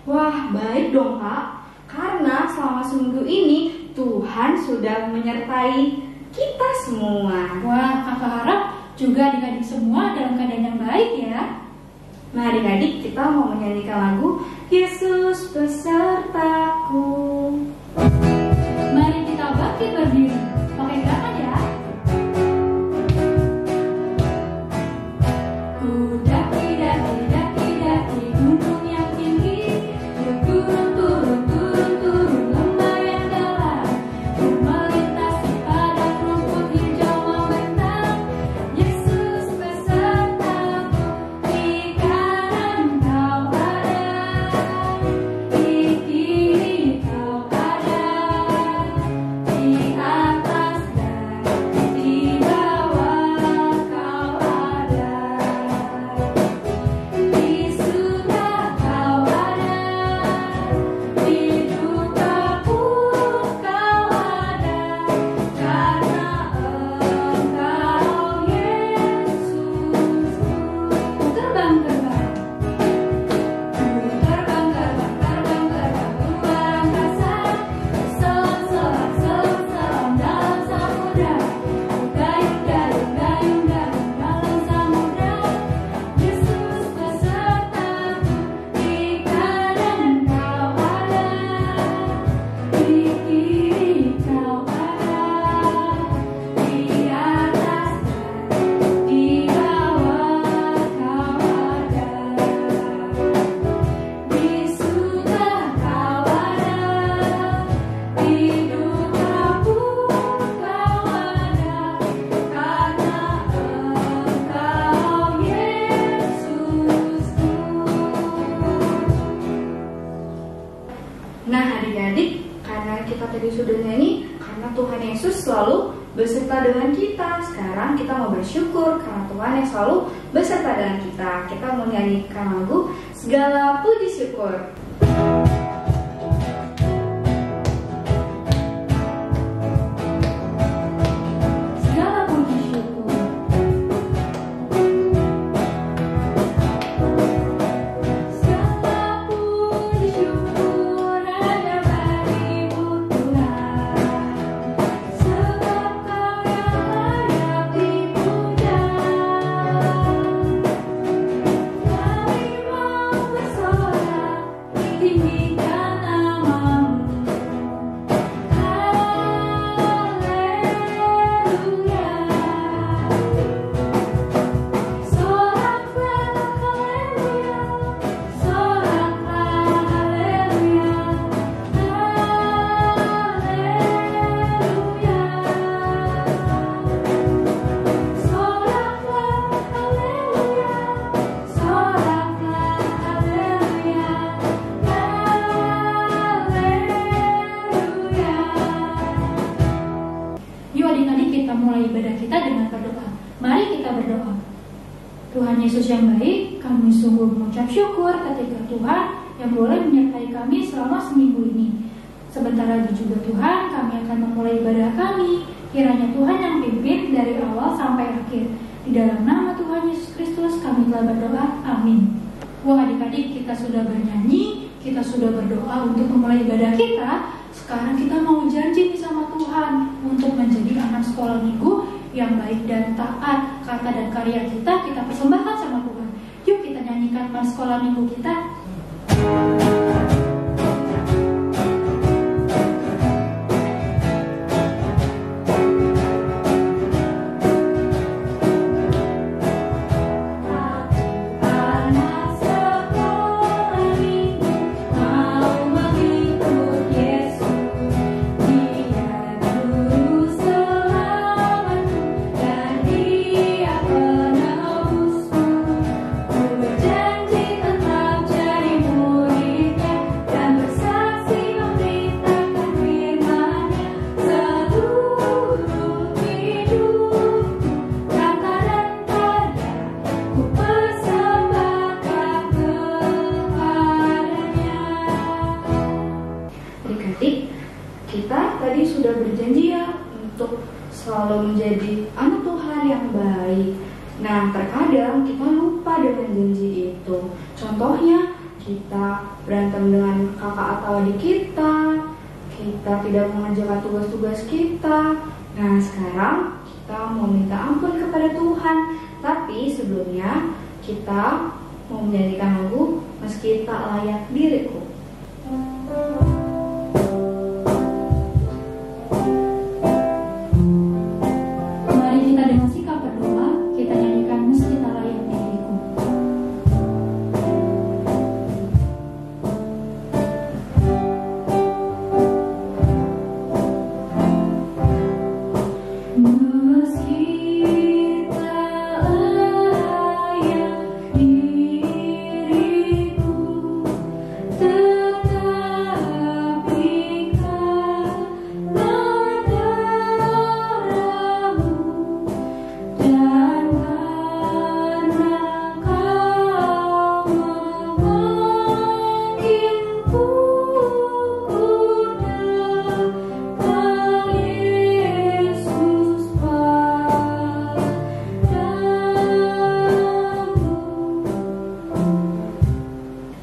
Wah, baik dong Kak. Karena selama seminggu ini Tuhan sudah menyertai kita semua. Wah, kakak harap juga adik-adik semua dalam keadaan yang baik ya. Nah adik-adik, kita mau menyanyikan lagu Yesus besertaku. Mari kita bangkit berdiri, pakai gerakan ya. Daki daki daki daki gunung yang tinggi, turun turun turun turun lembah yang dalam, ku melintasi padang rumput hijau membentang. Yesus besertaku, di kanan kau ada, di kiri kau ada, di atas dan di bawah kau ada. Di suka kau ada, di duka pun kau ada, karena Engkau Yesus. Terbang terbang, terbang terbang terbang terbang luar angkasa, selam selam selam selam dalam samudra, gayung gayung gayung gayung dalam samudra. Yesus besertaku, di kanan kau ada, di kiri kau ada, di atas dan di bawah kau ada. Di suka kau ada, di duka pun kau ada, karena Engkau Yesusku. Nah adik-adik, karena kita tadi sudah nyanyi, karena Tuhan Yesus selalu beserta dengan kita. Sekarang kita mau bersyukur karena Tuhan yang selalu beserta dengan kita. Kita mau nyanyikan lagu Segala Puji Syukur. Segala puji syukur, segala puji syukur hanya bagi-Mu Tuhan, sebab Kau yang layak dipuja. Kami mau bersorak, tinggikan nama-Mu. Haleluya. Soraklah haleluya, soraklah haleluya, haleluya. Soraklah haleluya, soraklah haleluya, haleluya. Yuk adik-adik, kita mulai ibadah kita dengan berdoa. Mari kita berdoa. Tuhan Yesus yang baik, kami sungguh mengucap syukur ketika Tuhan yang boleh menyertai kami selama seminggu ini. Sebentar lagi juga Tuhan, kami akan memulai ibadah kami. Kiranya Tuhan yang pimpin dari awal sampai akhir. Di dalam nama Tuhan Yesus Kristus kami telah berdoa. Amin. Wah adik-adik, kita sudah bernyanyi, kita sudah berdoa untuk memulai ibadah kita. Sekarang kita mau janji nih sama Tuhan untuk menjadi anak sekolah minggu yang baik dan taat. Kata dan karya kita persembahkan sama Tuhan. Yuk kita nyanyikan anak sekolah minggu kita. Anak sekolah minggu mau mengikut Yesus, Dia juru selamatku dan Dia penebusku. Ku berjanji tetap jadi muridnya dan bersaksi memberitakan firman-Nya seluruh hidupku. Kata dan karya ku persembahkan kepadanya. Adik-adik, kita tadi sudah berjanji ya untuk selalu menjadi anak Tuhan yang baik. Nah, terkadang kita lupa dengan janji itu. Contohnya, kita berantem dengan kakak atau adik kita tidak mengerjakan tugas-tugas kita. Nah, sekarang kita mau minta ampun kepada Tuhan. Tapi sebelumnya kita mau menyanyikan lagu Meski Tak Layak Diriku. Mari kita dengan sikap berdoa, kita nyanyikan Meski Tak Layak Diriku.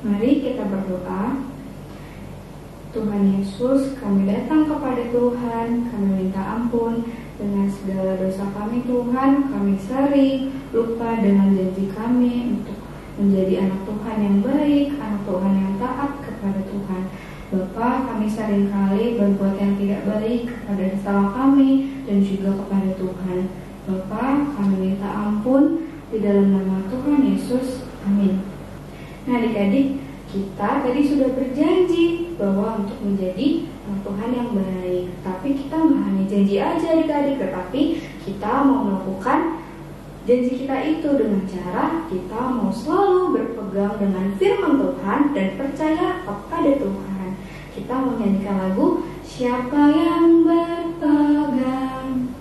Mari kita berdoa. Tuhan Yesus, kami datang kepada Tuhan, kami minta ampun dengan segala dosa kami Tuhan. Kami sering lupa dengan janji kami untuk menjadi anak Tuhan yang baik, anak Tuhan yang taat kepada Tuhan. Bapa, kami seringkali berbuat yang tidak baik kepada sesama kami dan juga kepada Tuhan. Bapa, kami minta ampun di dalam nama Tuhan Yesus. Amin. Nah, adik-adik, kita tadi sudah berjanji bahwa untuk menjadi anak Tuhan yang baik. Tapi kita nggak hanya janji aja adik-adik, tetapi kita mau melakukan janji kita itu dengan cara kita mau selalu berpegang dengan firman Tuhan dan percaya kepada Tuhan. Kita mau nyanyikan lagu Siapa yang berpegang.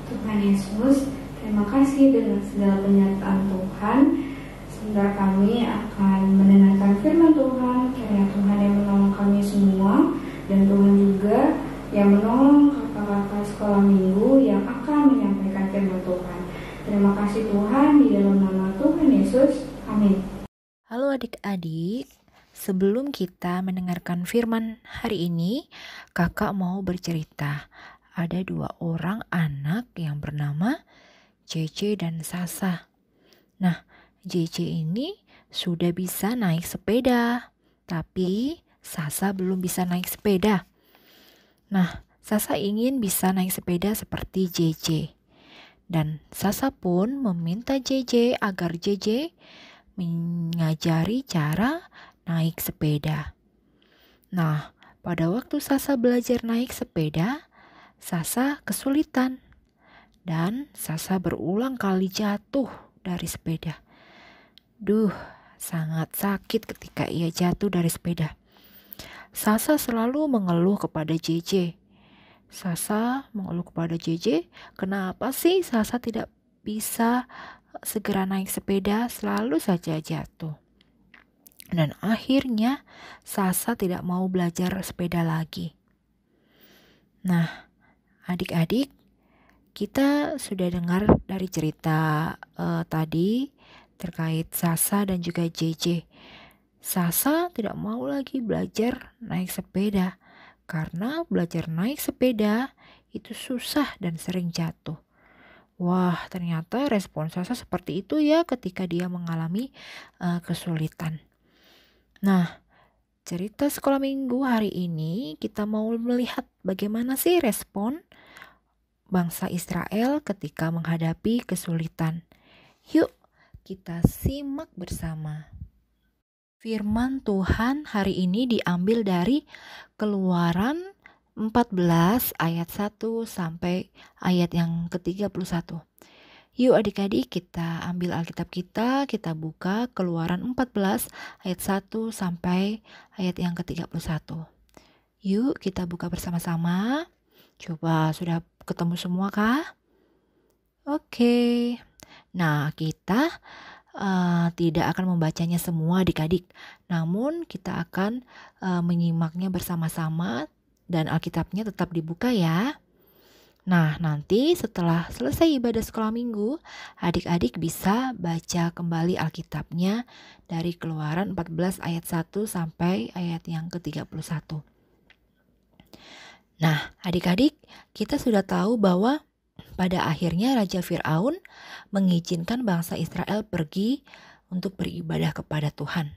Tuhan Yesus, terima kasih dengan segala penyertaan Tuhan. Sebentar kami akan mendengarkan firman Tuhan, kiranya Tuhan yang menolong kami semua, dan Tuhan juga yang menolong kakak-kakak sekolah minggu yang akan menyampaikan firman Tuhan. Terima kasih Tuhan, di dalam nama Tuhan Yesus. Amin. Halo adik-adik, sebelum kita mendengarkan firman hari ini, kakak mau bercerita. Ada 2 orang anak yang bernama JJ dan Sasa. Nah, JJ ini sudah bisa naik sepeda, tapi Sasa belum bisa naik sepeda. Nah, Sasa ingin bisa naik sepeda seperti JJ. Dan Sasa pun meminta JJ agar JJ mengajari cara naik sepeda. Nah, pada waktu Sasa belajar naik sepeda, Sasa kesulitan dan Sasa berulang kali jatuh dari sepeda. Sangat sakit ketika ia jatuh dari sepeda. Sasa selalu mengeluh kepada JJ. Sasa mengeluh kepada JJ, kenapa sih Sasa tidak bisa segera naik sepeda, selalu saja jatuh. Dan akhirnya Sasa tidak mau belajar sepeda lagi. Nah, adik-adik, kita sudah dengar dari cerita tadi terkait Sasa dan juga JJ. Sasa tidak mau lagi belajar naik sepeda karena belajar naik sepeda itu susah dan sering jatuh. Wah, ternyata respon Sasa seperti itu ya ketika dia mengalami kesulitan. Nah, cerita sekolah minggu hari ini kita mau melihat bagaimana sih respon bangsa Israel ketika menghadapi kesulitan. Yuk kita simak bersama. Firman Tuhan hari ini diambil dari Keluaran 14 ayat 1 sampai ayat yang ke-31. Yuk adik-adik kita ambil Alkitab kita buka Keluaran 14 ayat 1 sampai ayat yang ke-31. Yuk kita buka bersama-sama. Coba sudah ketemu semua kah? Oke. Nah, kita tidak akan membacanya semua adik-adik. Namun kita akan menyimaknya bersama-sama dan Alkitabnya tetap dibuka ya. Nah, nanti setelah selesai ibadah sekolah minggu, adik-adik bisa baca kembali Alkitabnya dari Keluaran 14 ayat 1 sampai ayat yang ke-31. Nah, adik-adik, kita sudah tahu bahwa pada akhirnya Raja Fir'aun mengizinkan bangsa Israel pergi untuk beribadah kepada Tuhan.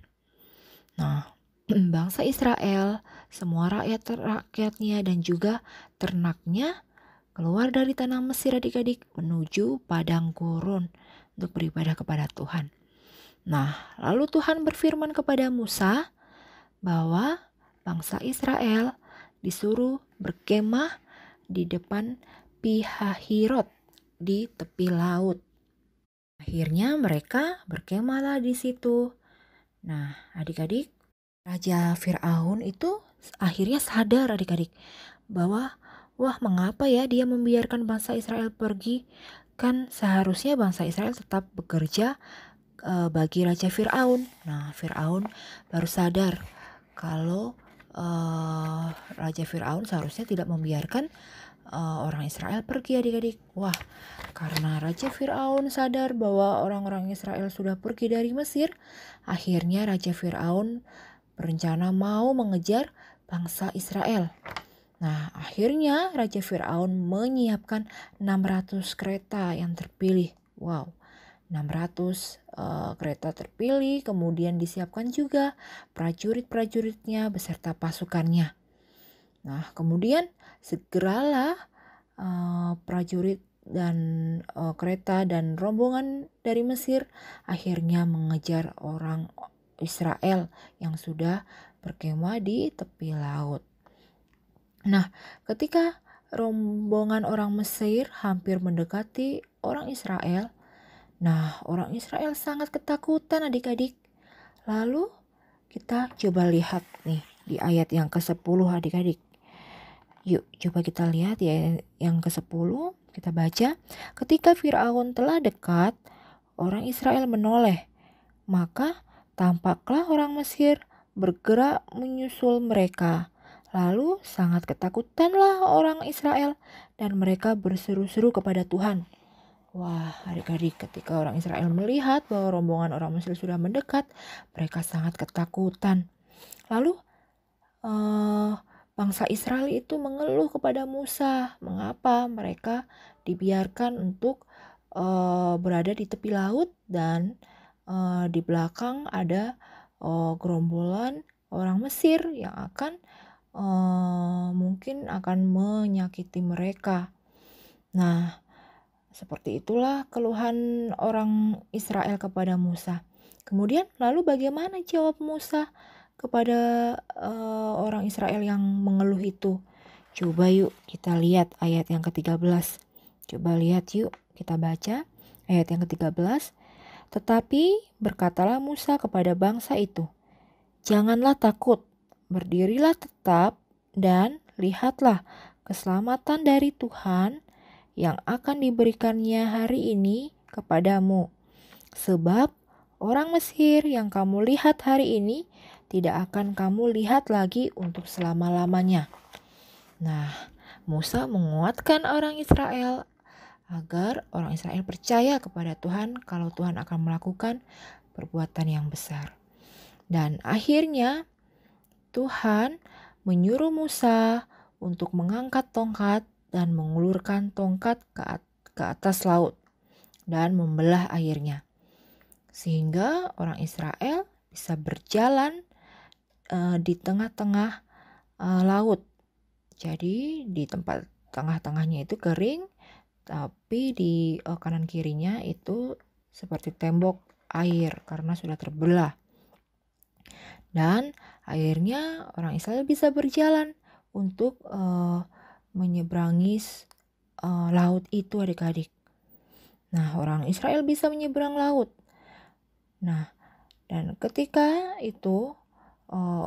Nah, bangsa Israel, semua rakyatnya dan juga ternaknya keluar dari tanah Mesir adik-adik menuju padang gurun untuk beribadah kepada Tuhan. Nah, lalu Tuhan berfirman kepada Musa bahwa bangsa Israel disuruh berkemah di depan Pihahirot di tepi laut. Akhirnya mereka berkemahlah di situ. Nah, adik-adik, Raja Fir'aun itu akhirnya sadar adik-adik bahwa wah, mengapa ya dia membiarkan bangsa Israel pergi? Kan seharusnya bangsa Israel tetap bekerja bagi Raja Fir'aun. Nah, Fir'aun baru sadar kalau Raja Fir'aun seharusnya tidak membiarkan orang Israel pergi adik-adik. Wah, karena Raja Fir'aun sadar bahwa orang-orang Israel sudah pergi dari Mesir, akhirnya Raja Fir'aun berencana mau mengejar bangsa Israel. Nah, akhirnya Raja Fir'aun menyiapkan 600 kereta yang terpilih. Wow, 600 kereta terpilih, kemudian disiapkan juga prajurit-prajuritnya beserta pasukannya. Nah, kemudian segeralah prajurit dan kereta dan rombongan dari Mesir akhirnya mengejar orang Israel yang sudah berkemah di tepi laut. Nah, ketika rombongan orang Mesir hampir mendekati orang Israel, nah orang Israel sangat ketakutan adik-adik. Lalu kita coba lihat nih di ayat yang ke-10 adik-adik. Yuk coba kita lihat ya yang ke-10, kita baca. Ketika Fir'aun telah dekat, orang Israel menoleh. Maka tampaklah orang Mesir bergerak menyusul mereka. Lalu sangat ketakutanlah orang Israel dan mereka berseru-seru kepada Tuhan. Wah, adik-adik, ketika orang Israel melihat bahwa rombongan orang Mesir sudah mendekat, mereka sangat ketakutan. Lalu bangsa Israel itu mengeluh kepada Musa, mengapa mereka dibiarkan untuk berada di tepi laut dan di belakang ada gerombolan orang Mesir yang akan mungkin akan menyakiti mereka. Nah, seperti itulah keluhan orang Israel kepada Musa. Kemudian lalu bagaimana jawab Musa kepada orang Israel yang mengeluh itu? Coba yuk kita lihat ayat yang ke-13. Coba lihat yuk, kita baca ayat yang ke-13. Tetapi berkatalah Musa kepada bangsa itu, "Janganlah takut, berdirilah tetap dan lihatlah keselamatan dari Tuhan yang akan diberikannya hari ini kepadamu. Sebab orang Mesir yang kamu lihat hari ini tidak akan kamu lihat lagi untuk selama-lamanya." Nah, Musa menguatkan orang Israel agar orang Israel percaya kepada Tuhan kalau Tuhan akan melakukan perbuatan yang besar. Dan akhirnya Tuhan menyuruh Musa untuk mengangkat tongkat dan mengulurkan tongkat ke atas laut dan membelah airnya. Sehingga orang Israel bisa berjalan di tengah-tengah laut. Jadi di tempat tengah-tengahnya itu kering, tapi di kanan kirinya itu seperti tembok air karena sudah terbelah. Dan akhirnya orang Israel bisa berjalan untuk menyeberangi laut itu, adik-adik. Nah, orang Israel bisa menyeberang laut. Nah, dan ketika itu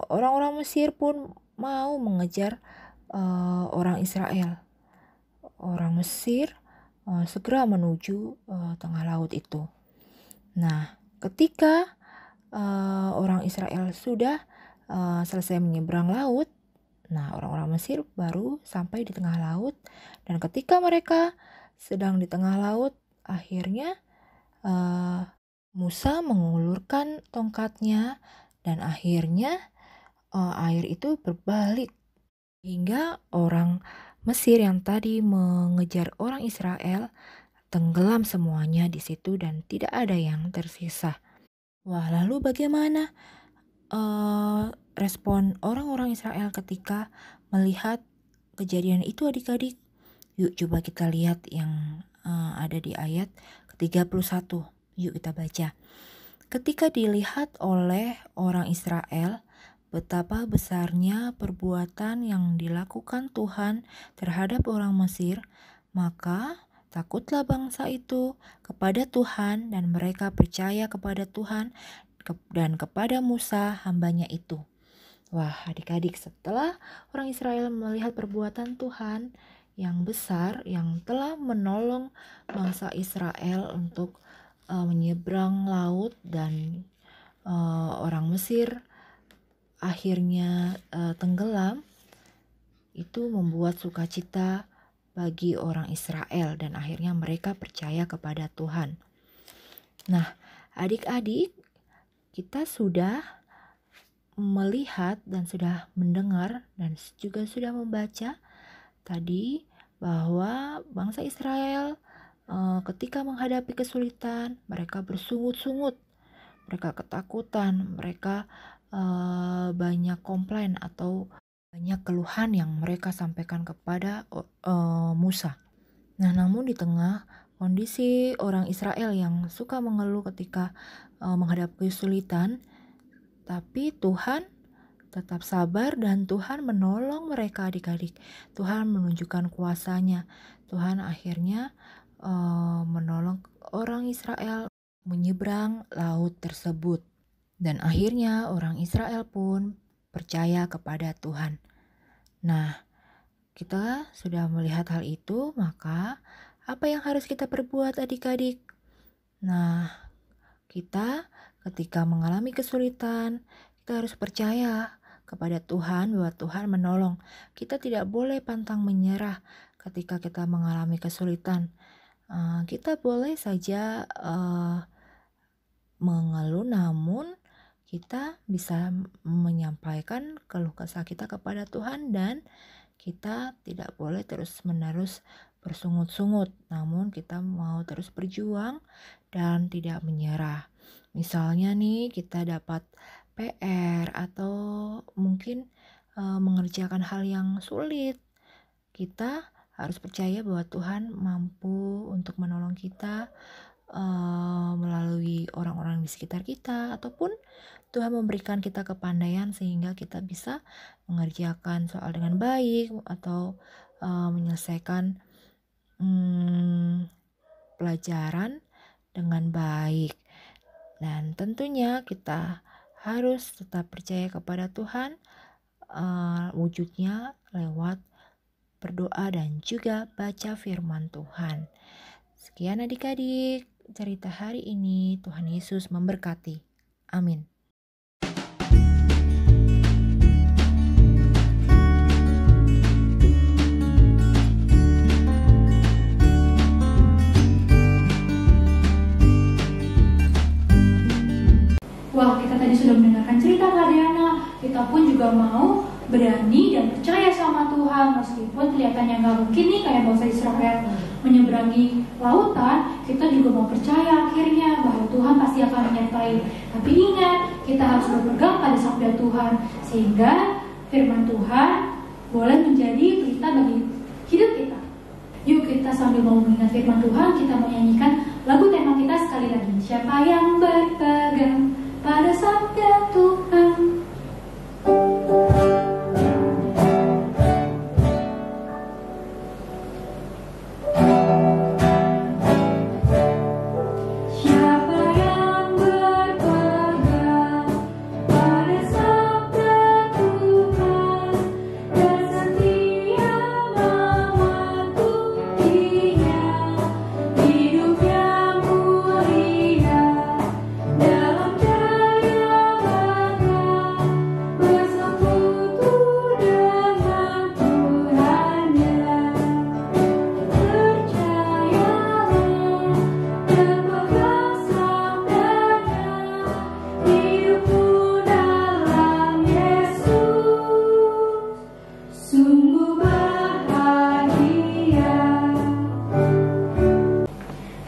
orang-orang Mesir pun mau mengejar orang Israel. Orang Mesir segera menuju tengah laut itu. Nah, ketika orang Israel sudah selesai menyeberang laut, nah orang-orang Mesir baru sampai di tengah laut. Dan ketika mereka sedang di tengah laut, akhirnya Musa mengulurkan tongkatnya dan akhirnya air itu berbalik hingga orang Mesir yang tadi mengejar orang Israel tenggelam semuanya di situ dan tidak ada yang tersisa. Wah, lalu bagaimana respon orang-orang Israel ketika melihat kejadian itu, adik-adik? Yuk coba kita lihat yang ada di ayat ke-31. Yuk kita baca. Ketika dilihat oleh orang Israel betapa besarnya perbuatan yang dilakukan Tuhan terhadap orang Mesir, maka takutlah bangsa itu kepada Tuhan dan mereka percaya kepada Tuhan dan kepada Musa hambanya itu. Wah, adik-adik, setelah orang Israel melihat perbuatan Tuhan yang besar yang telah menolong bangsa Israel untuk menyeberang laut dan orang Mesir akhirnya tenggelam, itu membuat sukacita bagi orang Israel dan akhirnya mereka percaya kepada Tuhan. Nah, adik-adik, kita sudah melihat dan sudah mendengar dan juga sudah membaca tadi bahwa bangsa Israel ketika menghadapi kesulitan, mereka bersungut-sungut, mereka ketakutan, mereka banyak komplain atau banyak keluhan yang mereka sampaikan kepada Musa. Nah, namun di tengah kondisi orang Israel yang suka mengeluh ketika menghadapi kesulitan, tapi Tuhan tetap sabar dan Tuhan menolong mereka, adik-adik. Tuhan menunjukkan kuasa-Nya. Tuhan akhirnya menolong orang Israel menyeberang laut tersebut. Dan akhirnya orang Israel pun percaya kepada Tuhan. Nah, kita sudah melihat hal itu, maka apa yang harus kita perbuat, adik-adik? Nah, kita ketika mengalami kesulitan, kita harus percaya kepada Tuhan bahwa Tuhan menolong. Kita tidak boleh pantang menyerah ketika kita mengalami kesulitan. Kita boleh saja mengeluh, namun kita bisa menyampaikan keluh kesah kita kepada Tuhan dan kita tidak boleh terus-menerus bersungut-sungut, namun kita mau terus berjuang dan tidak menyerah. Misalnya nih, kita dapat PR atau mungkin mengerjakan hal yang sulit, kita harus percaya bahwa Tuhan mampu untuk menolong kita melalui orang-orang di sekitar kita, ataupun Tuhan memberikan kita kepandaian sehingga kita bisa mengerjakan soal dengan baik atau menyelesaikan pelajaran dengan baik. Dan tentunya kita harus tetap percaya kepada Tuhan, wujudnya lewat berdoa dan juga baca firman Tuhan. Sekian adik-adik cerita hari ini. Tuhan Yesus memberkati. Amin. Wah, kita tadi sudah mendengarkan cerita Kak Diana. Kita pun juga mau berani dan percaya sama Tuhan, meskipun kelihatannya nggak mungkin nih kayak bangsa Israel menyeberangi lautan, kita juga mau percaya akhirnya bahwa Tuhan pasti akan menyertai. Tapi ingat, kita harus berpegang pada sabda Tuhan, sehingga firman Tuhan boleh menjadi pelita bagi hidup kita. Yuk kita sambil mau mengingat firman Tuhan, kita mau nyanyikan lagu tema kita sekali lagi. Siapa yang berpegang pada sabda Tuhan?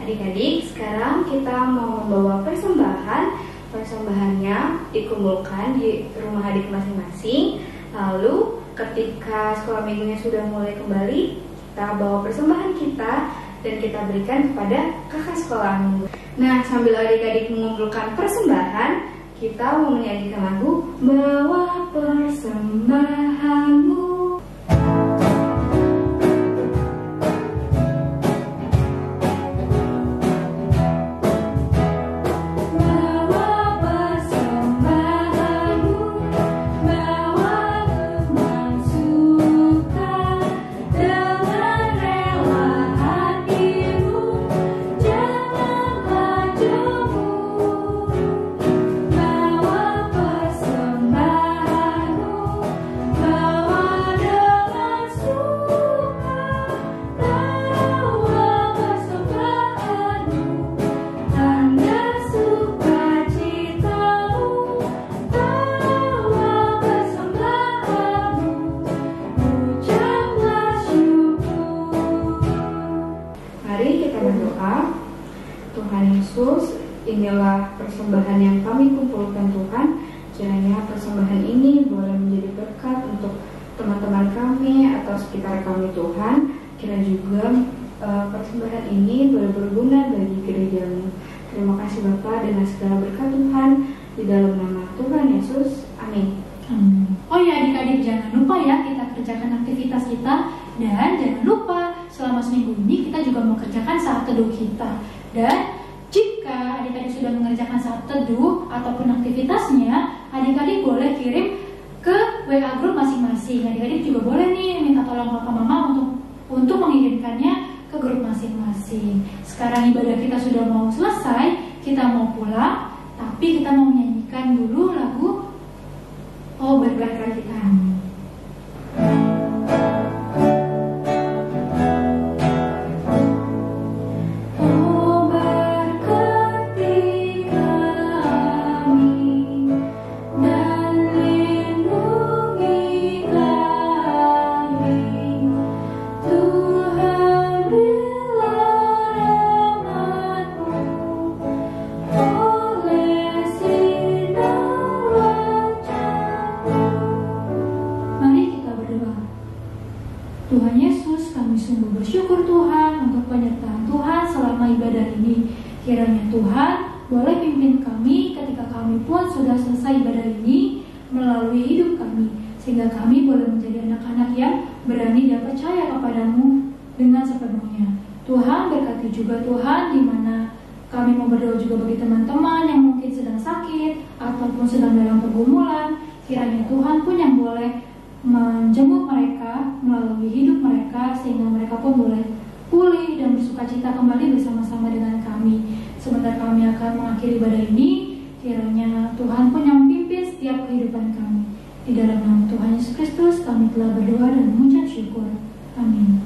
Adik-adik, sekarang kita mau membawa persembahan. Persembahannya dikumpulkan di rumah adik masing-masing. Lalu ketika sekolah minggunya sudah mulai kembali, kita bawa persembahan kita dan kita berikan kepada kakak sekolah minggu. Nah, sambil adik-adik mengumpulkan persembahan, kita mau menyanyikan lagu Bawa Persembahanmu. Tuhan Yesus, inilah persembahan yang kami kumpulkan Tuhan. Kiranya persembahan ini boleh menjadi berkat untuk teman-teman kami atau sekitar kami Tuhan. Kira juga persembahan ini boleh berguna bagi gerejamu. Terima kasih Bapak dengan segala berkat Tuhan, di dalam nama Tuhan Yesus. Amin. Oh ya adik-adik, jangan lupa ya kita kerjakan aktivitas kita. Dan jangan lupa selama seminggu ini kita juga mau kerjakan saat teduh kita. Dan jika adik-adik sudah mengerjakan saat teduh ataupun aktivitasnya, adik-adik boleh kirim ke WA group masing-masing. Adik-adik juga boleh nih minta tolong Papa Mama untuk mengirimkannya ke grup masing-masing. Sekarang ibadah kita sudah mau selesai, kita mau pulang, tapi kita mau menyanyikan dulu lagu Oh Berkati Kami. Tuhan Yesus, kami sungguh bersyukur Tuhan untuk penyertaan Tuhan selama ibadah ini. Kiranya Tuhan boleh pimpin kami ketika kami pun sudah selesai ibadah ini melalui hidup kami, sehingga kami boleh menjadi anak-anak yang berani dan percaya kepadamu dengan sepenuhnya. Tuhan berkati juga Tuhan di mana kami mau berdoa juga bagi teman-teman yang mungkin sedang sakit ataupun sedang dalam pergumulan. Kiranya Tuhan pun yang boleh menjenguk mereka melalui hidup mereka, sehingga mereka pun boleh pulih dan bersukacita kembali bersama-sama dengan kami. Sebentar kami akan mengakhiri ibadah ini, kiranya Tuhan pun yang memimpin setiap kehidupan kami. Di dalam nama Tuhan Yesus Kristus kami telah berdoa dan mengucap syukur. Amin.